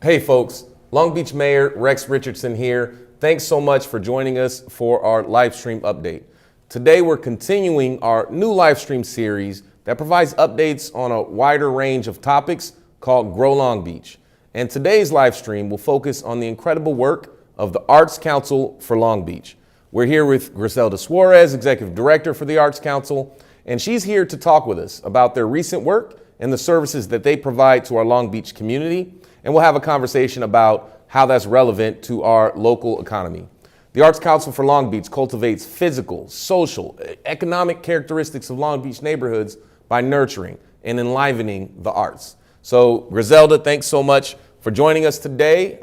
Hey folks, Long Beach Mayor Rex Richardson here. Thanks so much for joining us for our live stream update. Today we're continuing our new live stream series that provides updates on a wider range of topics called Grow Long Beach. And today's live stream will focus on the incredible work of the Arts Council for Long Beach. We're here with Griselda Suárez, Executive Director for the Arts Council, and she's here to talk with us about their recent work and the services that they provide to our Long Beach community. And we'll have a conversation about how that's relevant to our local economy. The Arts Council for Long Beach cultivates physical, social, economic characteristics of Long Beach neighborhoods by nurturing and enlivening the arts. So Griselda, thanks so much for joining us today.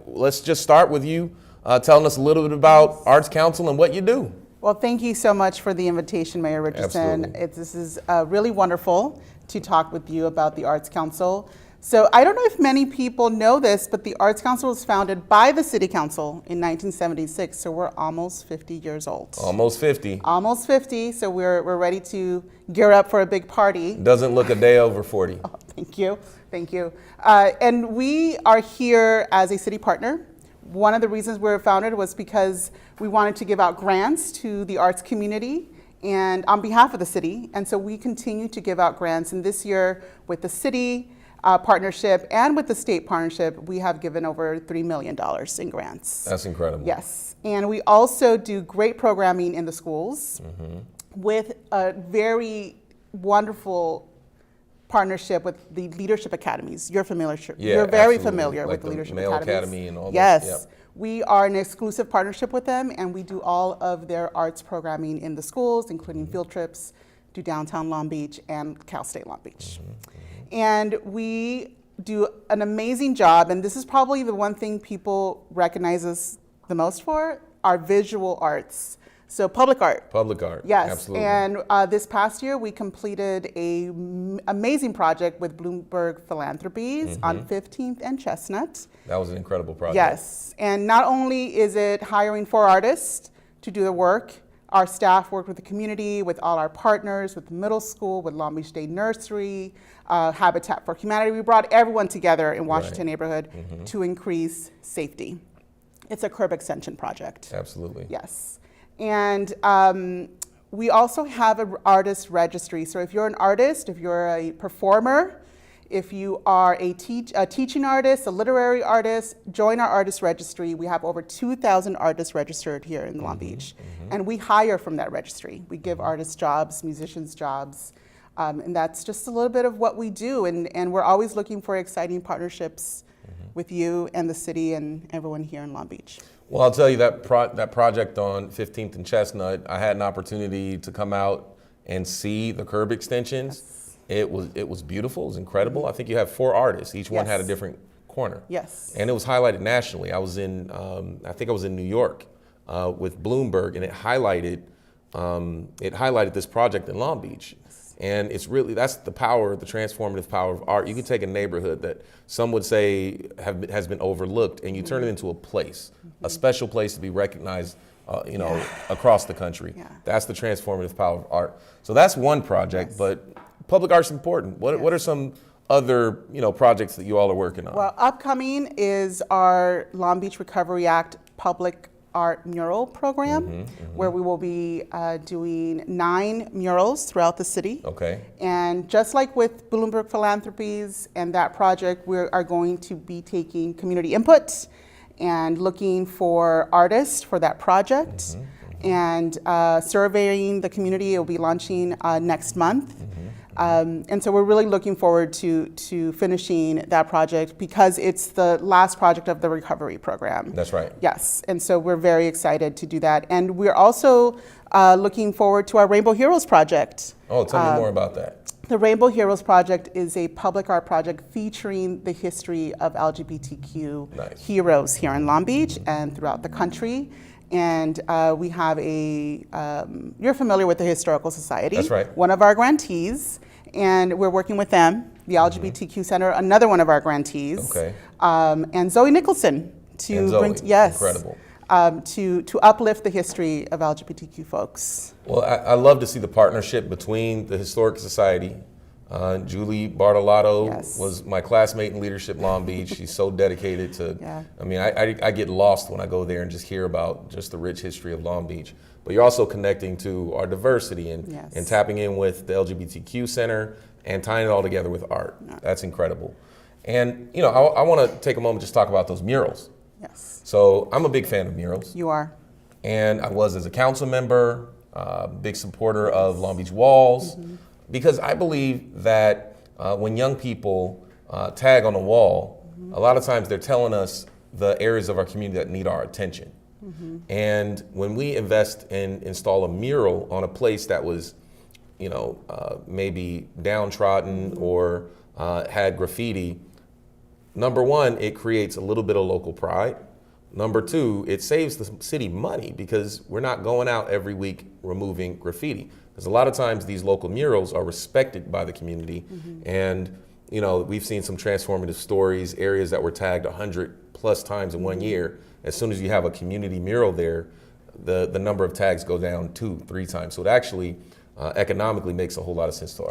Let's just start with you telling us a little bit about Arts Council and what you do. Well, thank you so much for the invitation, Mayor Richardson. This is really wonderful to talk with you about the Arts Council. So I don't know if many people know this, but the Arts Council was founded by the City Council in 1976, so we're almost 50 years old. Almost 50. Almost 50, so we're ready to gear up for a big party. Doesn't look a day over 40. Oh, thank you, thank you. And we are here as a city partner. One of the reasons we were founded was because we wanted to give out grants to the arts community and on behalf of the city, and so we continue to give out grants, and this year with the city partnership and with the state partnership, we have given over $3 million in grants. That's incredible. Yes, and we also do great programming in the schools with a very wonderful partnership with the leadership academies. You're familiar, you're very familiar with the leadership Male academies. Academy and all that. Yes, Yep. We are an exclusive partnership with them, and we do all of their arts programming in the schools, including field trips to downtown Long Beach and Cal State Long Beach. And we do an amazing job, and this is probably the one thing people recognize us the most for, our visual arts. So public art. Public art, yes. Absolutely. And this past year, we completed an amazing project with Bloomberg Philanthropies on 15th and Chestnut. That was an incredible project. Yes, and not only is it hiring 4 artists to do the work, our staff worked with the community, with all our partners, with the middle school, with Long Beach Day Nursery, Habitat for Humanity. We brought everyone together in Washington neighborhood to increase safety. It's a curb extension project. Absolutely. Yes. And we also have an artist registry. So if you're an artist, if you're a performer, if you are a teaching artist, a literary artist, join our artist registry. We have over 2,000 artists registered here in Long Beach. And we hire from that registry. We give artists jobs, musicians jobs. And that's just a little bit of what we do. And we're always looking for exciting partnerships with you and the city and everyone here in Long Beach. Well, I'll tell you that project on 15th and Chestnut, I had an opportunity to come out and see the curb extensions. Yes. It was beautiful, it was incredible. I think you have 4 artists, each one had a different corner. Yes. And it was highlighted nationally. I was in, I think I was in New York with Bloomberg, and it highlighted this project in Long Beach. And it's really, that's the power, the transformative power of art. You can take a neighborhood that some would say has been overlooked, and you turn it into a place, a special place to be recognized, across the country. Yeah. That's the transformative power of art. So that's one project, but public art's important. What are some other projects that you all are working on? Well, upcoming is our Long Beach Recovery Act Public Art Mural Program, where we will be doing 9 murals throughout the city. Okay. And just like with Bloomberg Philanthropies and that project, we are going to be taking community input and looking for artists for that project and surveying the community. It will be launching next month. And so we're really looking forward to finishing that project because it's the last project of the recovery program. That's right. Yes, and so we're very excited to do that. And we're also looking forward to our Rainbow Heroes project. Oh, tell me more about that. The Rainbow Heroes project is a public art project featuring the history of LGBTQ heroes here in Long Beach and throughout the country. And we have you're familiar with the Historical Society. That's right. One of our grantees, and we're working with them, the LGBTQ Center, another one of our grantees. Okay. And Zoe Nicholson Incredible. To uplift the history of LGBTQ folks. Well, I love to see the partnership between the Historic Society, Julie Bartolotto Yes. was my classmate in Leadership Long Beach. She's so dedicated to, Yeah. I mean, I get lost when I go there and just hear about just the rich history of Long Beach. But you're also connecting to our diversity and, Yes. and tapping in with the LGBTQ Center and tying it all together with art. Yeah. That's incredible. And, you know, I want to take a moment just talk about those murals. Yes. So I'm a big fan of murals. You are. And I was as a council member, big supporter of Long Beach Walls, because I believe that when young people tag on a wall, a lot of times they're telling us the areas of our community that need our attention. And when we invest and install a mural on a place that was, you know, maybe downtrodden or had graffiti, number one, it creates a little bit of local pride. Number two, it saves the city money because we're not going out every week removing graffiti. Because a lot of times these local murals are respected by the community. And, you know, we've seen some transformative stories, areas that were tagged 100+ times in 1 year. As soon as you have a community mural there, the number of tags go down 2-3 times. So it actually economically makes a whole lot of sense to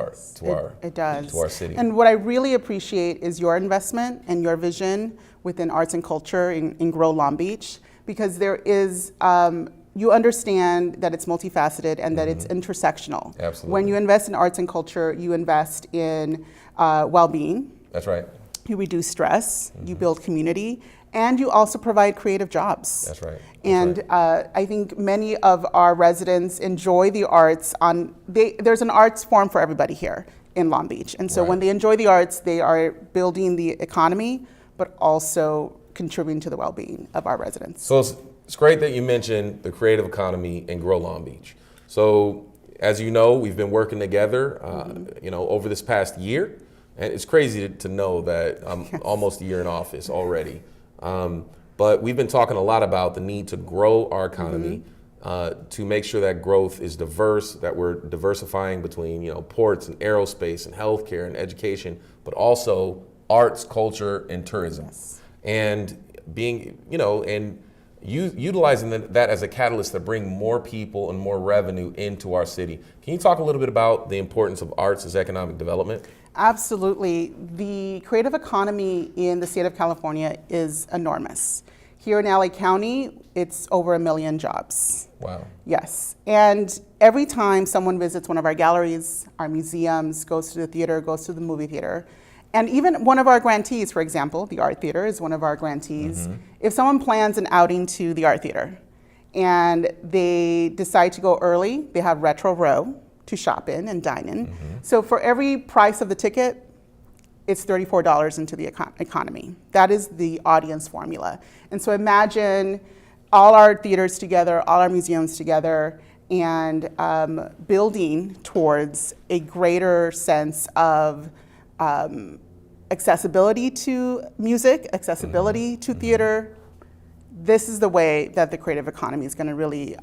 It does. to our city. And what I really appreciate is your investment and your vision within arts and culture in Grow Long Beach, because there is, you understand that it's multifaceted and that it's intersectional. Absolutely. When you invest in arts and culture, you invest in well-being, That's right. you reduce stress, you build community, and you also provide creative jobs. That's right. And I think many of our residents enjoy the arts there's an arts form for everybody here in Long Beach. And so when they enjoy the arts, they are building the economy, but also contributing to the well-being of our residents. So it's great that you mentioned the creative economy and Grow Long Beach. So as you know, we've been working together, you know, over this past year. And it's crazy to know that I'm almost a year in office already. But we've been talking a lot about the need to grow our economy, to make sure that growth is diverse, that we're diversifying between, you know, ports and aerospace and healthcare and education, but also arts, culture, and tourism. And being, you know, and utilizing that as a catalyst to bring more people and more revenue into our city. Can you talk a little bit about the importance of arts as economic development? Absolutely. The creative economy in the state of California is enormous. Here in LA County, it's over 1 million jobs. Wow. Yes. And every time someone visits one of our galleries, our museums, goes to the theater, goes to the movie theater, and even one of our grantees, for example, the Art Theater is one of our grantees. If someone plans an outing to the Art Theater and they decide to go early, they have Retro Row to shop in and dine in. So for every price of the ticket, it's $34 into the economy. That is the audience formula. And so imagine all our theaters together, all our museums together, and building towards a greater sense of accessibility to music, accessibility to theater. This is the way that the creative economy is going to really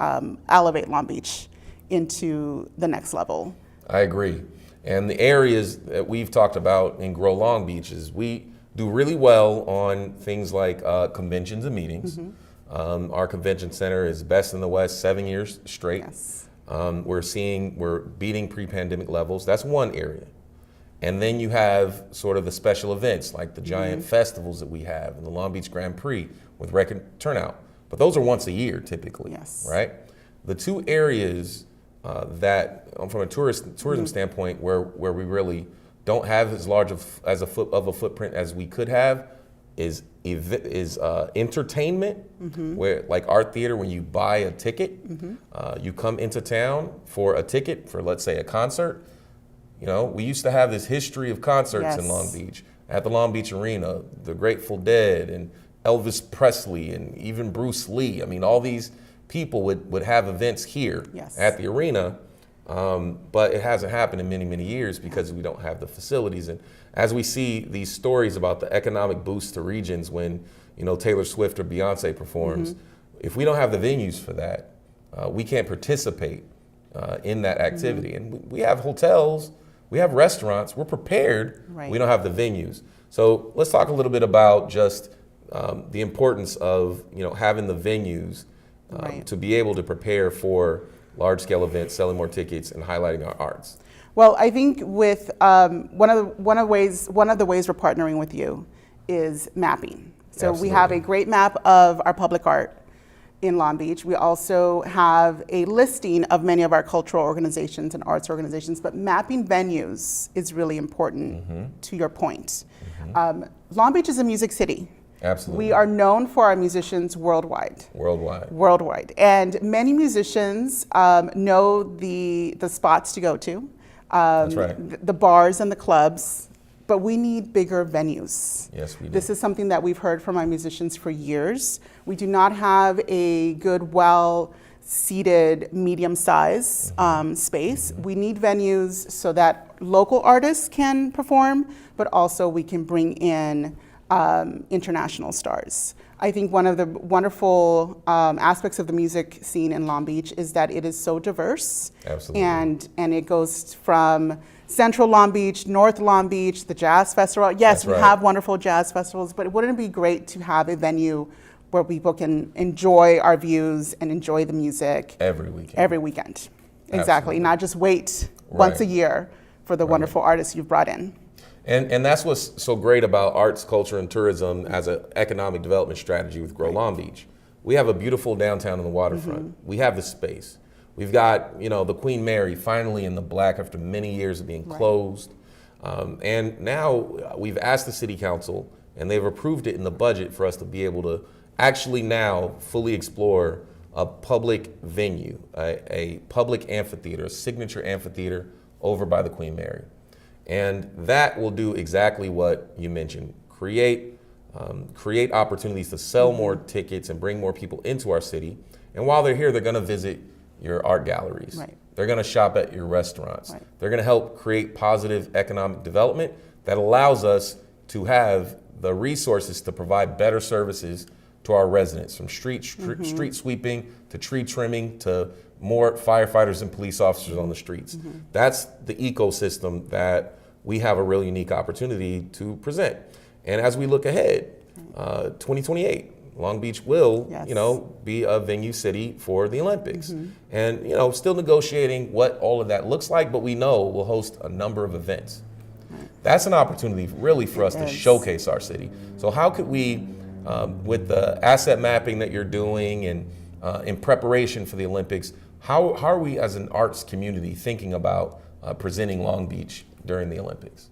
elevate Long Beach into the next level. I agree. And the areas that we've talked about in Grow Long Beach is we do really well on things like conventions and meetings. Our convention center is best in the West 7 years straight. We're beating pre-pandemic levels. That's one area. And then you have sort of the special events like the giant festivals that we have and the Long Beach Grand Prix with record turnout. But those are once a year typically, right? The two areas that, from a tourism standpoint, where we really don't have as large of a footprint as we could have is entertainment, where like Art Theater, when you buy a ticket, you come into town for a ticket for, let's say, a concert. You know, we used to have this history of concerts in Long Beach. At the Long Beach Arena, the Grateful Dead and Elvis Presley and even Bruce Lee. I mean, all these people would have events here at the arena, but it hasn't happened in many, many years because we don't have the facilities. And as we see these stories about the economic boost to regions when, you know, Taylor Swift or Beyonce performs, if we don't have the venues for that, we can't participate in that activity. And we have hotels, we have restaurants, we're prepared, we don't have the venues. So let's talk a little bit about just the importance of, you know, having the venues to be able to prepare for large-scale events, selling more tickets, and highlighting our arts. Well, I think with one of the ways we're partnering with you is mapping. So we have a great map of our public art in Long Beach. We also have a listing of many of our cultural organizations and arts organizations, but mapping venues is really important to your point. Long Beach is a music city. Absolutely. We are known for our musicians worldwide. Worldwide. And many musicians know the spots to go to, That's right. the bars and the clubs, but we need bigger venues. Yes, we do. This is something that we've heard from our musicians for years. We do not have a good, well-seated, medium-size space. We need venues so that local artists can perform, but also we can bring in international stars. I think one of the wonderful aspects of the music scene in Long Beach is that it is so diverse. Absolutely. And it goes from Central Long Beach, North Long Beach, the Jazz Festival. Yes, we have wonderful jazz festivals, but wouldn't it be great to have a venue where people can enjoy our views and enjoy the music every weekend? Every weekend, exactly. Absolutely. Not just wait once a year for the wonderful artists you've brought in. And that's what's so great about arts, culture, and tourism as an economic development strategy with Grow Long Beach. We have a beautiful downtown on the waterfront. We have the space. We've got, the Queen Mary finally in the black after many years of being closed. And now we've asked the city council, and they've approved it in the budget for us to be able to actually now fully explore a public venue, a public amphitheater, a signature amphitheater over by the Queen Mary. And that will do exactly what you mentioned, create opportunities to sell more tickets and bring more people into our city. And while they're here, they're gonna visit your art galleries. Right. They're gonna shop at your restaurants. Right. They're gonna help create positive economic development that allows us to have the resources to provide better services to our residents, from street sweeping to tree trimming to more firefighters and police officers on the streets. That's the ecosystem that we have a really unique opportunity to present. And as we look ahead, 2028, Long Beach will, be a venue city for the Olympics. And, still negotiating what all of that looks like, but we know we'll host a number of events. That's an opportunity really for us to showcase our city. So how could we, with the asset mapping that you're doing and in preparation for the Olympics, how are we as an arts community thinking about presenting Long Beach during the Olympics?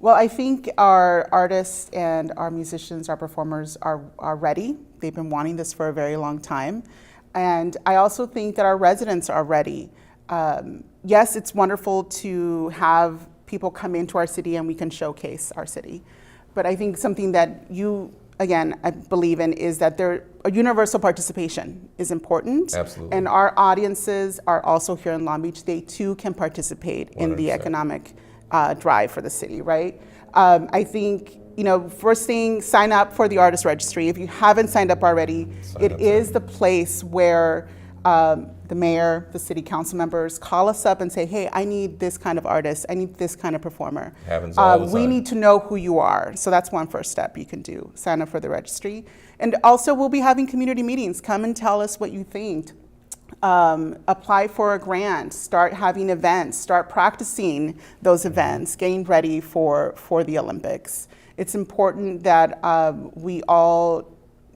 Well, I think our artists and our musicians, our performers are ready. They've been wanting this for a very long time. And I also think that our residents are ready. Yes, it's wonderful to have people come into our city and we can showcase our city. But I think something that I believe in is that a universal participation is important. Absolutely. And our audiences are also here in Long Beach. They too can participate 100%. In the economic drive for the city, right? I think, first thing, sign up for the artist registry. If you haven't signed up already, it is the place where the mayor, the city council members call us up and say, hey, I need this kind of artist. I need this kind of performer. Happens all the time. We need to know who you are. So that's one first step you can do, sign up for the registry. And also we'll be having community meetings. Come and tell us what you think. Apply for a grant, start having events, start practicing those events, getting ready for the Olympics. It's important that we all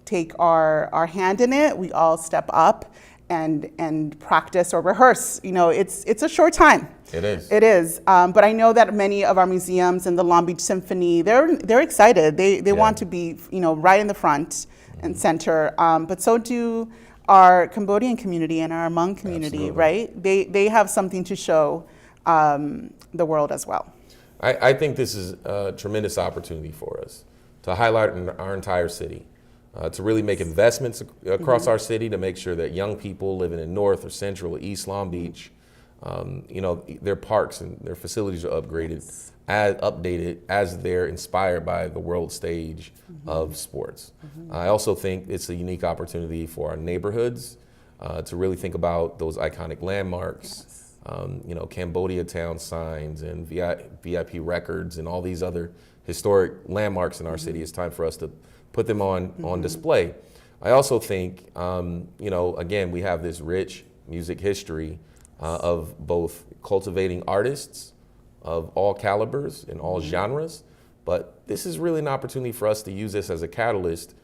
take our hand in it, we all step up and practice or rehearse. It's a short time. It is. It is. But I know that many of our museums and the Long Beach Symphony, they're excited. They want to be, right in the front and center. But so do our Cambodian community and our Hmong community, Absolutely. Right? They have something to show the world as well. I think this is a tremendous opportunity for us to highlight our entire city, to really make investments across our city to make sure that young people living in North or Central or East Long Beach, their parks and their facilities are upgraded, updated as they're inspired by the world stage of sports. I also think it's a unique opportunity for our neighborhoods to really think about those iconic landmarks. Cambodia Town signs and VIP records and all these other historic landmarks in our city. It's time for us to put them on display. I also think, again, we have this rich music history of both cultivating artists of all calibers and all genres. But this is really an opportunity for us to use this as a catalyst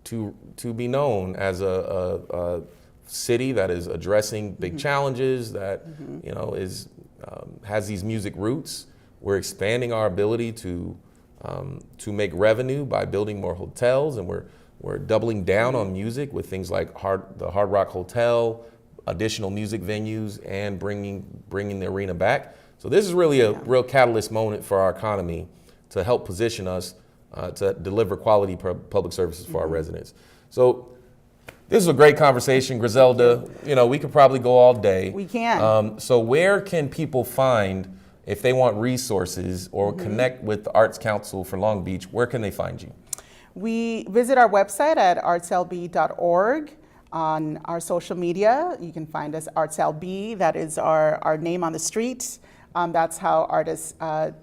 to be known as a city that is addressing big challenges, that has these music roots. We're expanding our ability to make revenue by building more hotels, and we're doubling down on music with things like the Hard Rock Hotel, additional music venues, and bringing the arena back. So this is really a real catalyst moment for our economy to help position us to deliver quality public services for our residents. So this is a great conversation, Griselda. We could probably go all day. We can. So where can people find, if they want resources or connect with the Arts Council for Long Beach, where can they find you? We visit our website at artslb.org. On our social media, you can find us ArtsLB. That is our name on the street. That's how artists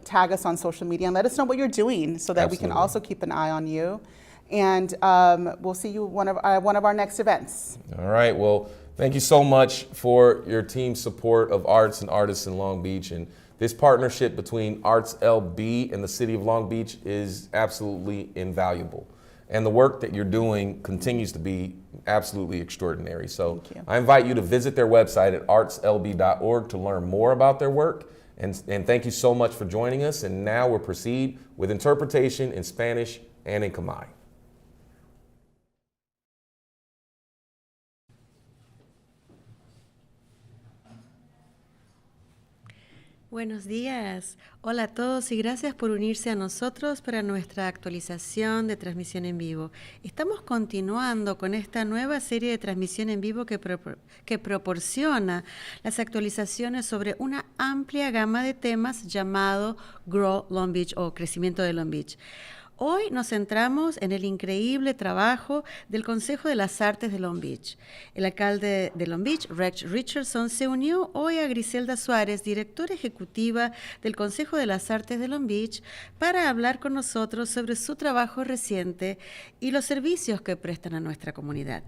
tag us on social media and let us know what you're doing so that we can also keep an eye on you. And we'll see you one of our next events. All right. Well, thank you so much for your team's support of arts and artists in Long Beach. And this partnership between ArtsLB and the City of Long Beach is absolutely invaluable. And the work that you're doing continues to be absolutely extraordinary. So I invite you to visit their website at artslb.org to learn more about their work. And thank you so much for joining us. And now we'll proceed with interpretation in Spanish and in Khmer. Buenos días. Hola a todos y gracias por unirse a nosotros para nuestra actualización de transmisión en vivo. Estamos continuando con esta nueva serie de transmisión en vivo que proporciona las actualizaciones sobre una amplia gama de temas llamado Grow Long Beach o Crecimiento de Long Beach. Hoy nos centramos en el increíble trabajo del Consejo de las Artes de Long Beach. El alcalde de Long Beach, Rex Richardson, se unió hoy a Griselda Suárez, directora ejecutiva del Consejo de las Artes de Long Beach, para hablar con nosotros sobre su trabajo reciente y los servicios que prestan a nuestra comunidad.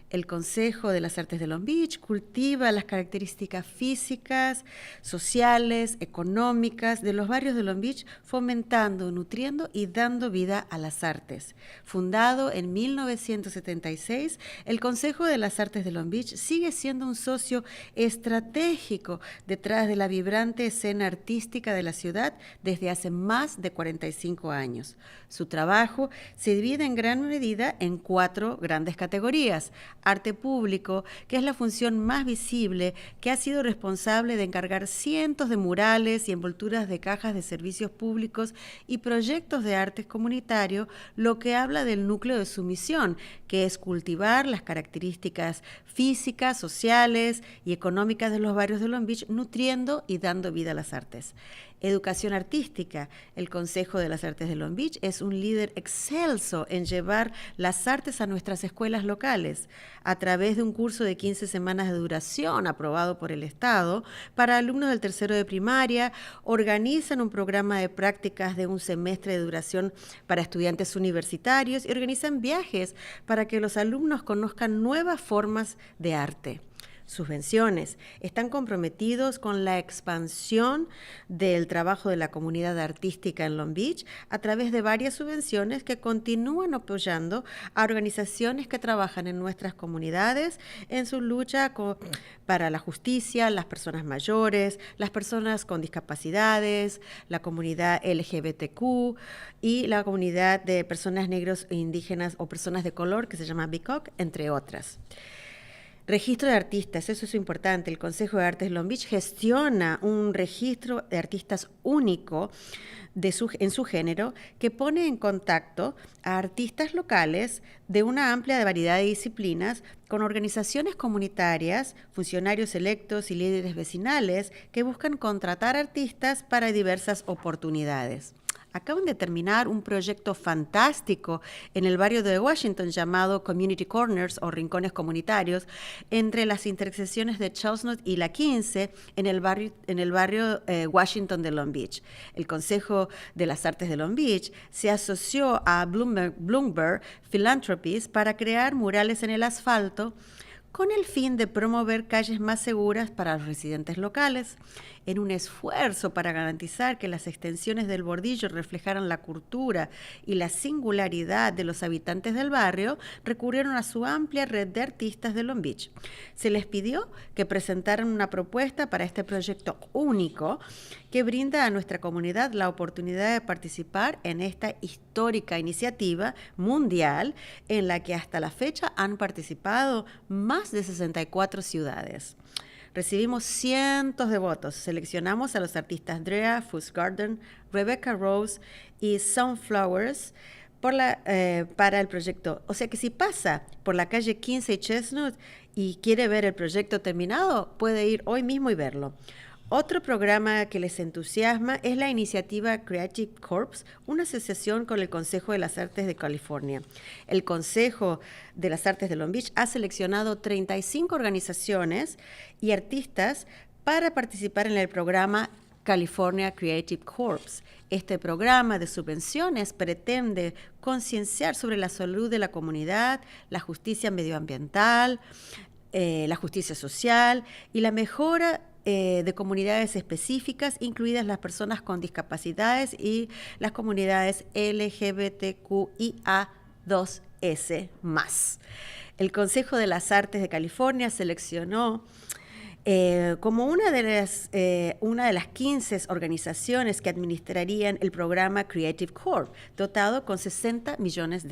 El Consejo de las Artes de Long Beach cultiva las características físicas, sociales, económicas de los barrios de Long Beach, fomentando, nutriendo y dando vida a las artes. Fundado en 1976, el Consejo de las Artes de Long Beach sigue siendo un socio estratégico detrás de la vibrante escena artística de la ciudad desde hace más de 45 años. Su trabajo se divide en gran medida en 4 grandes categorías. Arte público, que es la función más visible, que ha sido responsable de encargar cientos de murales y envolturas de cajas de servicios públicos y proyectos de arte comunitario, lo que habla del núcleo de su misión, que es cultivar las características físicas, sociales y económicas de los barrios de Long Beach, nutriendo y dando vida a las artes. Educación artística. El Consejo de las Artes de Long Beach es un líder excelso en llevar las artes a nuestras escuelas locales. A través de un curso de 15 semanas de duración aprobado por el Estado, para alumnos del tercero de primaria, organizan un programa de prácticas de un semestre de duración para estudiantes universitarios y organizan viajes para que los alumnos conozcan nuevas formas de arte. Subvenciones. Están comprometidos con la expansión del trabajo de la comunidad artística en Long Beach a través de varias subvenciones que continúan apoyando a organizaciones que trabajan en nuestras comunidades en su lucha para la justicia, las personas mayores, las personas con discapacidades, la comunidad LGBTQ y la comunidad de personas negros e indígenas o personas de color que se llama BICOC, entre otras. Registro de artistas, eso es importante. El Consejo de Artes de Long Beach gestiona un registro de artistas único en su género que pone en contacto a artistas locales de una amplia variedad de disciplinas con organizaciones comunitarias, funcionarios electos y líderes vecinales que buscan contratar artistas para diversas oportunidades. Acaban de terminar un proyecto fantástico en el barrio de Washington llamado Community Corners o Rincones Comunitarios entre las intersecciones de Chestnut y la 15 en el barrio Washington de Long Beach. El Consejo de las Artes de Long Beach se asoció a Bloomberg Philanthropies para crear murales en el asfalto con el fin de promover calles más seguras para los residentes locales. En un esfuerzo para garantizar que las extensiones del bordillo reflejaran la cultura y la singularidad de los habitantes del barrio, recurrieron a su amplia red de artistas de Long Beach. Se les pidió que presentaran una propuesta para este proyecto único que brinda a nuestra comunidad la oportunidad de participar en esta histórica iniciativa mundial en la que hasta la fecha han participado más de 64 ciudades. Recibimos cientos de votos. Seleccionamos a los artistas Drea Fus Garden, Rebecca Rose y Sunflowers para el proyecto. O sea que si pasa por la calle 15 y Chestnut y quiere ver el proyecto terminado, puede ir hoy mismo y verlo. Otro programa que les entusiasma es la iniciativa Creative Corps, una asociación con el Consejo de las Artes de California. El Consejo de las Artes de Long Beach ha seleccionado 35 organizaciones y artistas para participar en el programa California Creative Corps. Este programa de subvenciones pretende concienciar sobre la salud de la comunidad, la justicia medioambiental, la justicia social y la mejora de comunidades específicas, incluidas las personas con discapacidades y las comunidades LGBTQIA2S+. El Consejo de las Artes de California seleccionó como una de las 15 organizaciones que administrarían el programa Creative Corp, dotado con $60 millones.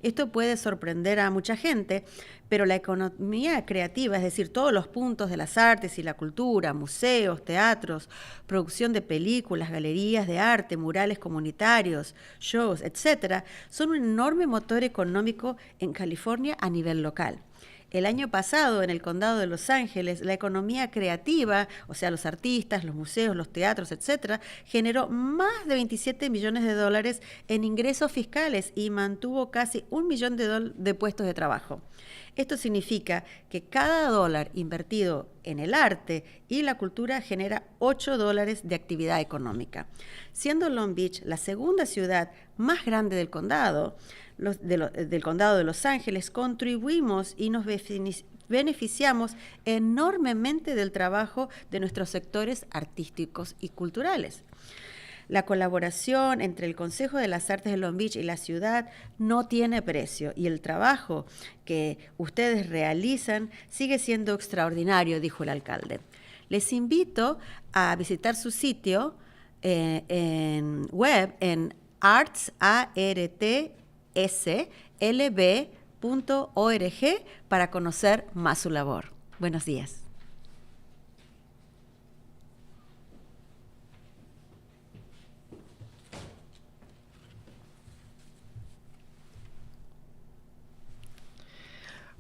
Esto puede sorprender a mucha gente, pero la economía creativa, es decir, todos los puntos de las artes y la cultura, museos, teatros, producción de películas, galerías de arte, murales comunitarios, shows, etc., son un enorme motor económico en California a nivel local. El año pasado, en el condado de Los Ángeles, la economía creativa, o sea, los artistas, los museos, los teatros, etcétera, generó más de $27 millones en ingresos fiscales y mantuvo casi 1 millón de puestos de trabajo. Esto significa que cada dólar invertido en el arte y la cultura genera $8 de actividad económica. Siendo Long Beach la segunda ciudad más grande del condado, del condado de Los Ángeles, contribuimos y nos beneficiamos enormemente del trabajo de nuestros sectores artísticos y culturales. La colaboración entre el Consejo de las Artes de Long Beach y la ciudad no tiene precio y el trabajo que ustedes realizan sigue siendo extraordinario, dijo el alcalde. Les invito a visitar su sitio en web en artslb.org para conocer más su labor. Buenos días.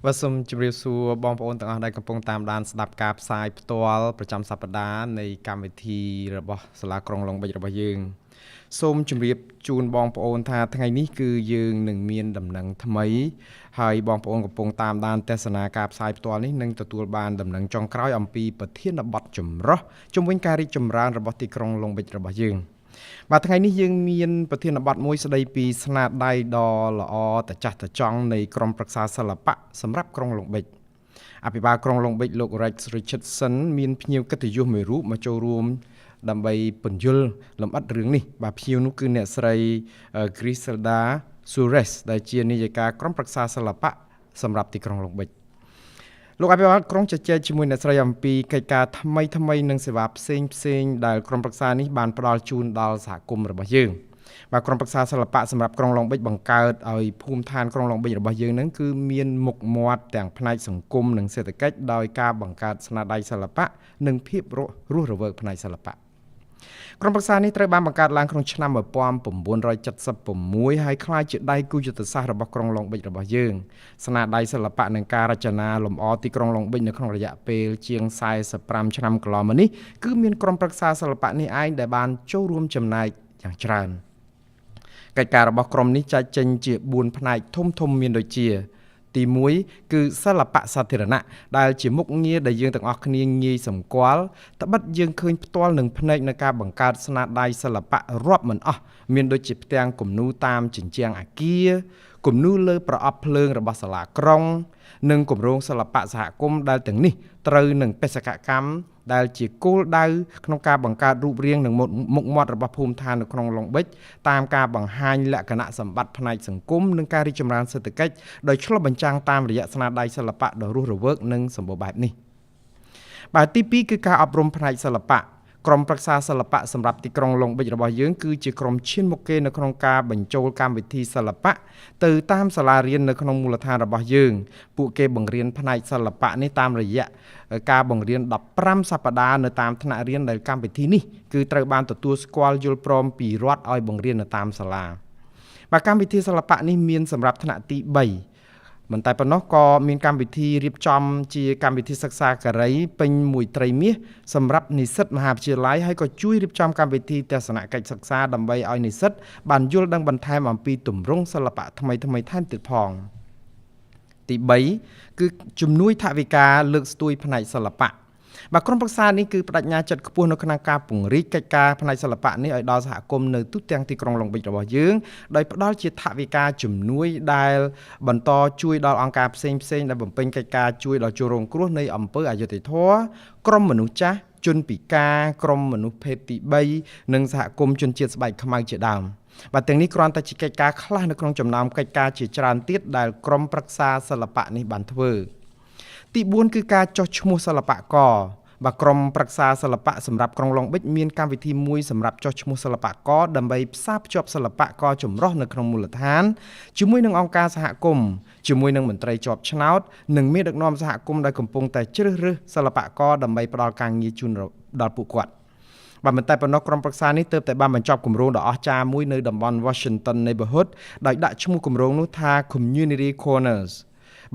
và sum chìm su bom bồn tầng đạiកំពុងតាមដានស្ដាប់ការផ្សាយផ្ទាល់ប្រចាំសប្តាហ៍នៃកម្មវិធីរបស់សាលាក្រុងឡុងបិចរបស់យើងសូមជម្រាបជូនបងប្អូនថាថ្ងៃនេះគឺយើងនឹងមានដំណឹងថ្មីហើយបងប្អូនកំពុងតាមដានទស្សនាការផ្សាយផ្ទាល់នេះនឹងទទួលបានដំណឹងចុងក្រោយអំពីប្រធានបទចម្រុះជុំវិញការរីកចម្រើនរបស់ទីក្រុងឡុងបិចរបស់យើងបាទថ្ងៃនេះយើងមានប្រធានបទមួយស្ដីពីស្នាដៃដ៏ល្អតចាស់តចង់នៃក្រុមប្រឹក្សាសិល្បៈសម្រាប់ក្រុងឡុងបិចអភិបាលក្រុងឡុងបិចលោក Rex Richardson មានភ្ញៀវកិត្តិយសមួយរូបមកចូលរួមដើម្បីពន្យល់លម្អិតរឿងនេះបាទភ្ញៀវនោះគឺអ្នកស្រី Griselda Suárez ដែលជានាយិកាក្រុមប្រឹក្សាសិល្បៈសម្រាប់ទីក្រុងឡុងបិចលោកអភិបាលក្រុងជជែកជាមួយអ្នកស្រីអំពីកិច្ចការថ្មីនិងសេវាផ្សេងដែលក្រុមប្រឹក្សានេះបានផ្ដល់ជូនដល់សហគមន៍របស់យើងបាទក្រុមប្រឹក្សាសិល្បៈសម្រាប់ក្រុងឡុងបិចបង្កើតឲ្យភូមិឋានក្រុងឡុងបិចរបស់យើងនឹងគឺមានមុខមាត់ទាំងផ្នែកសង្គមនិងសេដ្ឋកិច្ចដោយការបង្កើតស្នាដៃសិល្បៈនិងភាពរស់រវើកផ្នែកសិល្បៈក្រុមប្រឹក្សានេះត្រូវបានបង្កើតឡើងក្នុងឆ្នាំ1976ហើយក្លាយជាដៃគូយុទ្ធសាស្ត្ររបស់ក្រុងឡុងបិចរបស់យើងស្នាដៃសិល្បៈនិងការរចនាលម្អទីក្រុងឡុងបិចនៅក្នុងរយៈពេលជាង45ឆ្នាំកន្លងមកនេះគឺមានក្រុមប្រឹក្សាសិល្បៈនេះឯងដែលបានចូលរួមចំណែកយ៉ាងច្រើនកិច្ចការរបស់ក្រុមនេះចែកចេញជា4ផ្នែកធំមានដូចជាទី1គឺសិល្បៈសាធារណៈដែលជាមុខងារដែលយើងទាំងអស់គ្នាងាយសម្គាល់ត្បិតយើងឃើញផ្ទាល់នឹងភ្នែកនៃការបង្កើតស្នាដៃសិល្បៈរាប់មិនអស់មានដូចជាផ្ទាំងគំនូរតាមជញ្ជាំងអគារគំនូរលើប្រអប់ភ្លើងរបស់សាលាក្រុង និងគម្រោងសិល្បៈសហគមន៍ដែលទាំងនេះត្រូវនឹងបេសកកម្មដែលជាគោលដៅក្នុងការបង្កើតរូបរាងនិងមុខមាត់របស់ភូមិឋាននៅក្នុងឡុងបិចតាមការបង្ហាញលក្ខណៈសម្បត្តិផ្នែកសង្គមនិងការរីកចម្រើនសេដ្ឋកិច្ចដោយឆ្លុះបញ្ចាំងតាមរយៈស្នាដៃសិល្បៈដ៏រស់រវើកនិងសម្បូរបែបនេះបាទទី2គឺការអប់រំផ្នែកសិល្បៈក្រុមប្រឹក្សាសិល្បៈសម្រាប់ទីក្រុងឡុងបិចរបស់យើងគឺជាក្រុមឈានមុខគេនៅក្នុងការបញ្ចូលកម្មវិធីសិល្បៈទៅតាមសាលារៀននៅក្នុងមូលដ្ឋានរបស់យើងពួកគេបង្រៀនផ្នែកសិល្បៈនេះតាមរយៈការបង្រៀន15សប្តាហ៍នៅតាមថ្នាក់រៀនដែលកម្មវិធីនេះគឺត្រូវបានទទួលស្គាល់យល់ព្រមពីរដ្ឋឲ្យបង្រៀននៅតាមសាលាបាទកម្មវិធីសិល្បៈនេះមានសម្រាប់ថ្នាក់ទី3មិនតែប៉ុណ្ណោះក៏មានកម្មវិធីរៀបចំជាកម្មវិធីសិក្សាការីពេញមួយត្រីមាសសម្រាប់និស្សិតមហាវិទ្យាល័យហើយក៏ជួយរៀបចំកម្មវិធីទស្សនកិច្ចសិក្សាដើម្បីឲ្យនិស្សិតបានយល់ដឹងបន្ថែមអំពីទម្រង់សិល្បៈថ្មីៗថែមទៀតផងទី3គឺជំនួយថវិកាលើកស្ទួយផ្នែកសិល្បៈបាទក្រុមប្រឹក្សានេះគឺបដិញ្ញាចិត្តខ្ពស់នៅក្នុងការពង្រីកកិច្ចការផ្នែកសិល្បៈនេះឲ្យដល់សហគមន៍នៅទូទាំងទីក្រុងឡុងបិចរបស់យើងដោយផ្ដល់ជាថវិកាជំនួយដែលបន្តជួយដល់អង្គការផ្សេងៗដែលបំពេញកិច្ចការជួយដល់ជនរងគ្រោះនៃអំពើអយុត្តិធម៌ក្រុមមនុស្សចាស់ជនពិការក្រុមមនុស្សភេទទី3និងសហគមន៍ជនជាតិស្បែកខ្មៅជាដើមបាទទាំងនេះគ្រាន់តែជាកិច្ចការខ្លះនៅក្នុងចំណោមកិច្ចការជាច្រើនទៀតដែលក្រុមប្រឹក្សាសិល្បៈនេះបានធ្វើទី4គឺការចុះឈ្មោះសិល្បករបាទក្រុមប្រឹក្សាសិល្បៈសម្រាប់ក្រុងឡុងបិចមានកម្មវិធីមួយសម្រាប់ចុះឈ្មោះសិល្បករដើម្បីផ្សារភ្ជាប់សិល្បករចម្រុះនៅក្នុងមូលដ្ឋានជាមួយនឹងអង្គការសហគមន៍ជាមួយនឹងមន្ត្រីជាប់ឆ្នោតនិងមេដឹកនាំសហគមន៍ដែលកំពុងតែជ្រើសរើសសិល្បករដើម្បីផ្ដល់ការងារជូនដល់ពួកគាត់បាទមិនតែប៉ុណ្ណោះក្រុមប្រឹក្សានេះទើបតែបានបញ្ចប់គម្រោងដ៏អស្ចារ្យមួយនៅតំបន់ Washington Neighborhood ដោយដាក់ឈ្មោះគម្រោងនោះថា Community Corners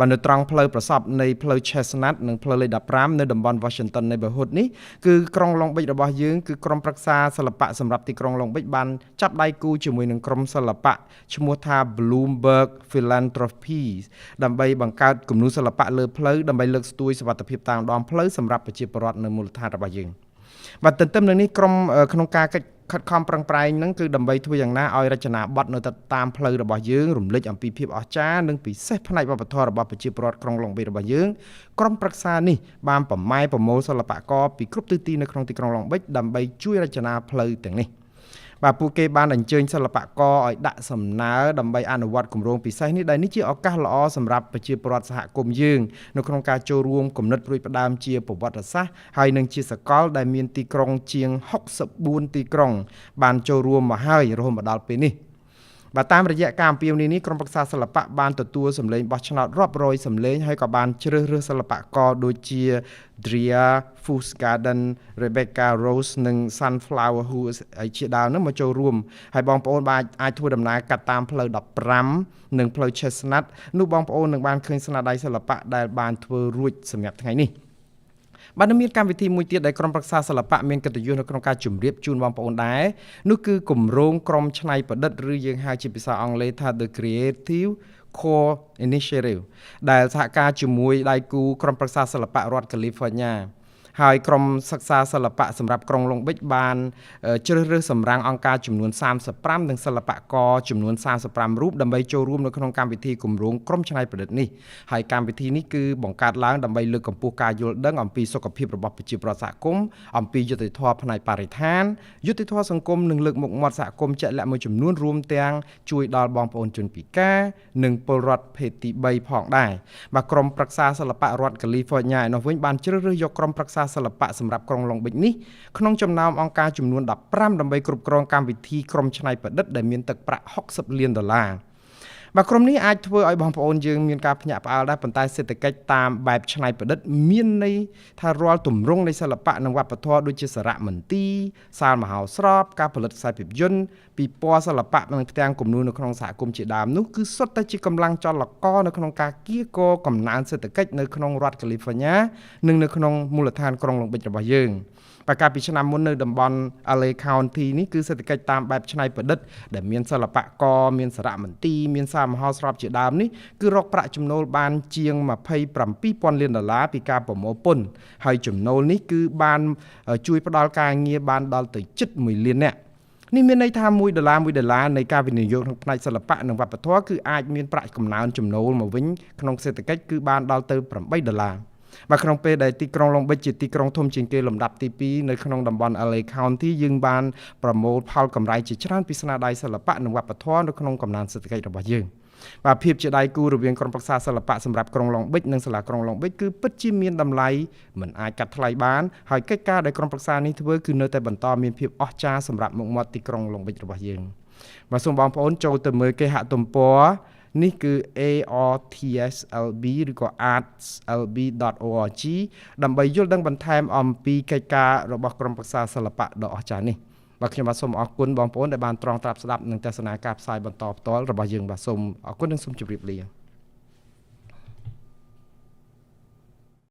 បាទនៅត្រង់ផ្លូវប្រសពនៃផ្លូវ Chestnut និងផ្លូវលេខ15នៅតំបន់ Washington Neighborhood នេះគឺក្រុងឡុងបិចរបស់យើងគឺក្រុមប្រឹក្សាសិល្បៈសម្រាប់ទីក្រុងឡុងបិចបានចាប់ដៃគូជាមួយនឹងក្រុមសិល្បៈឈ្មោះថា Bloomberg Philanthropy ដើម្បីបង្កើតគំនូរសិល្បៈលើផ្លូវដើម្បីលើកស្ទួយសុវត្ថិភាពតាមដងផ្លូវសម្រាប់ប្រជាពលរដ្ឋនៅមូលដ្ឋានរបស់យើងបាទទន្ទឹមនឹងនេះក្រុមក្នុងការខិតខំប្រឹងប្រែងហ្នឹងគឺដើម្បីធ្វើយ៉ាងណាឲ្យរចនាប័ទ្មនៅតាមផ្លូវរបស់យើងរំលេចអំពីភាពអស្ចារ្យនិងពិសេសផ្នែកវប្បធម៌របស់ប្រជាពលរដ្ឋក្រុងឡុងបិចរបស់យើងក្រុមប្រឹក្សានេះបានប្រម៉ែប្រមូលសិល្បករពីគ្រប់ទិសទីនៅក្នុងទីក្រុងឡុងបិចដើម្បីជួយរចនាផ្លូវទាំងនេះបាទពួកគេបានអញ្ជើញសិល្បករឲ្យដាក់សំណើដើម្បីអនុវត្តគម្រោងពិសេសនេះដែលនេះជាឱកាសល្អសម្រាប់ប្រជាពលរដ្ឋសហគមន៍យើងនៅក្នុងការចូលរួមគំនិតព្រួយផ្ដើមជាប្រវត្តិសាស្ត្រហើយនឹងជាសកលដែលមានទីក្រុងជាង64ទីក្រុងបានចូលរួមមកហើយរហូតមកដល់ពេលនេះបាទតាមរយៈការអំពាវនាវនេះក្រុមប្រឹក្សាសិល្បៈបានទទួលសម្លេងបោះឆ្នោតរាប់រយសម្លេងហើយក៏បានជ្រើសរើសសិល្បករដូចជា Dria Foos Garden Rebecca Rose និង Sunflower Who ជាដើមនោះមកចូលរួមហើយបងប្អូនអាចធ្វើដំណើរកាត់តាមផ្លូវ15និងផ្លូវ Chestnut នោះបងប្អូននឹងបានឃើញស្នាដៃសិល្បៈដែលបានធ្វើរួចសម្រាប់ថ្ងៃនេះបាទមានកម្មវិធីមួយទៀតដែលក្រុមប្រឹក្សាសិល្បៈមានកិត្តិយសនៅក្នុងការជម្រាបជូនបងប្អូនដែរនោះគឺគម្រោងក្រុមច្នៃប្រឌិតឬយើងហៅជាភាសាអង់គ្លេសថា The Creative Core Initiative ដែលសហការជាមួយដៃគូក្រុមប្រឹក្សាសិល្បៈរដ្ឋ California ហើយក្រុមសិក្សាសិល្បៈសម្រាប់ក្រុងឡុងបិចបានជ្រើសរើសសម្រាំងអង្គការចំនួន35និងសិល្បករចំនួន35រូបដើម្បីចូលរួមនៅក្នុងកម្មវិធីគម្រោងក្រុមច្នៃប្រឌិតនេះហើយកម្មវិធីនេះគឺបង្កើតឡើងដើម្បីលើកកម្ពស់ការយល់ដឹងអំពីសុខភាពរបស់ប្រជាពលរដ្ឋសហគមន៍អំពីយុត្តិធម៌ផ្នែកបរិស្ថានយុត្តិធម៌សង្គមនិងលើកមុខមាត់សហគមន៍ជាក់លាក់មួយចំនួនរួមទាំងជួយដល់បងប្អូនជនពិការនិងពលរដ្ឋភេទទី3ផងដែរបាទក្រុមប្រឹក្សាសិល្បៈរដ្ឋ California ឯនោះវិញបានជ្រើសរើសយកក្រុមប្រឹក្សាសិល្បៈសម្រាប់ក្រុងឡុងបិចនេះក្នុងចំណោមអង្គការចំនួន15ដើម្បីគ្រប់គ្រងកម្មវិធីក្រុមច្នៃប្រឌិតដែលមានទឹកប្រាក់$60 លានបាទក្រុមនេះអាចធ្វើឲ្យបងប្អូនយើងមានការភ្ញាក់ផ្អើលដែរប៉ុន្តែសេដ្ឋកិច្ចតាមបែបច្នៃប្រឌិតមានន័យថារាល់ទម្រង់នៃសិល្បៈនិងវប្បធម៌ដូចជាសារមន្ទីរសាលមហោស្រពការផលិតខ្សែភាពយន្តពិព័រណ៍សិល្បៈនិងផ្ទាំងគំនូរនៅក្នុងសហគមន៍ជាដើមនោះគឺសុទ្ធតែជាកម្លាំងចលករនៅក្នុងការកៀរគរកំណើនសេដ្ឋកិច្ចនៅក្នុងរដ្ឋ California និងនៅក្នុងមូលដ្ឋានក្រុងឡុងបិចរបស់យើងកាលពីឆ្នាំមុននៅតំបន់ LA County នេះគឺសេដ្ឋកិច្ចតាមបែបច្នៃប្រឌិតដែលមានសិល្បករមានសារមន្ទីរមានសាលមហោស្រពជាដើមនេះគឺរកប្រាក់ចំណូលបានជាង$27,000 លានពីការប្រមូលពន្ធហើយចំណូលនេះគឺបានជួយផ្ដល់ការងារបានដល់ទៅជិត1 លាននាក់ នេះមានន័យថា$1នៃការវិនិយោគក្នុងផ្នែកសិល្បៈនិងវប្បធម៌គឺអាចមានប្រាក់កំណើនចំណូលមកវិញក្នុងសេដ្ឋកិច្ចគឺបានដល់ទៅ$8 បាទក្នុងពេលដែលទីក្រុងឡុងបិចជាទីក្រុងធំជាងគេលំដាប់ទី2នៅក្នុងតំបន់ LA County យើងបានប្រមូលផលកម្រៃជាច្រើនពីស្នាដៃសិល្បៈនិងវប្បធម៌នៅក្នុងកំណើនសេដ្ឋកិច្ចរបស់យើងបាទភាពជាដៃគូរវាងក្រុមប្រឹក្សាសិល្បៈសម្រាប់ក្រុងឡុងបិចនិងសាលាក្រុងឡុងបិចគឺពិតជាមានតម្លៃមិនអាចកាត់ថ្លៃបានហើយកិច្ចការដែលក្រុមប្រឹក្សានេះធ្វើគឺនៅតែបន្តមានភាពអស្ចារ្យសម្រាប់មុខមាត់ទីក្រុងឡុងបិចរបស់យើងបាទសូមបងប្អូនចូលទៅមើលគេហទំព័រនេះគឺ ARTSLB ឬក៏ artslb.org ដើម្បីយល់ដឹងបន្ថែមអំពីកិច្ចការរបស់ក្រុមប្រឹក្សាសិល្បៈដ៏អស្ចារ្យនេះបាទខ្ញុំបាទសូមអរគុណបងប្អូនដែលបានត្រង់ត្រាប់ស្ដាប់និងទស្សនាការផ្សាយបន្តផ្ទាល់របស់យើងបាទសូមអរគុណនិងសូមជម្រាបលា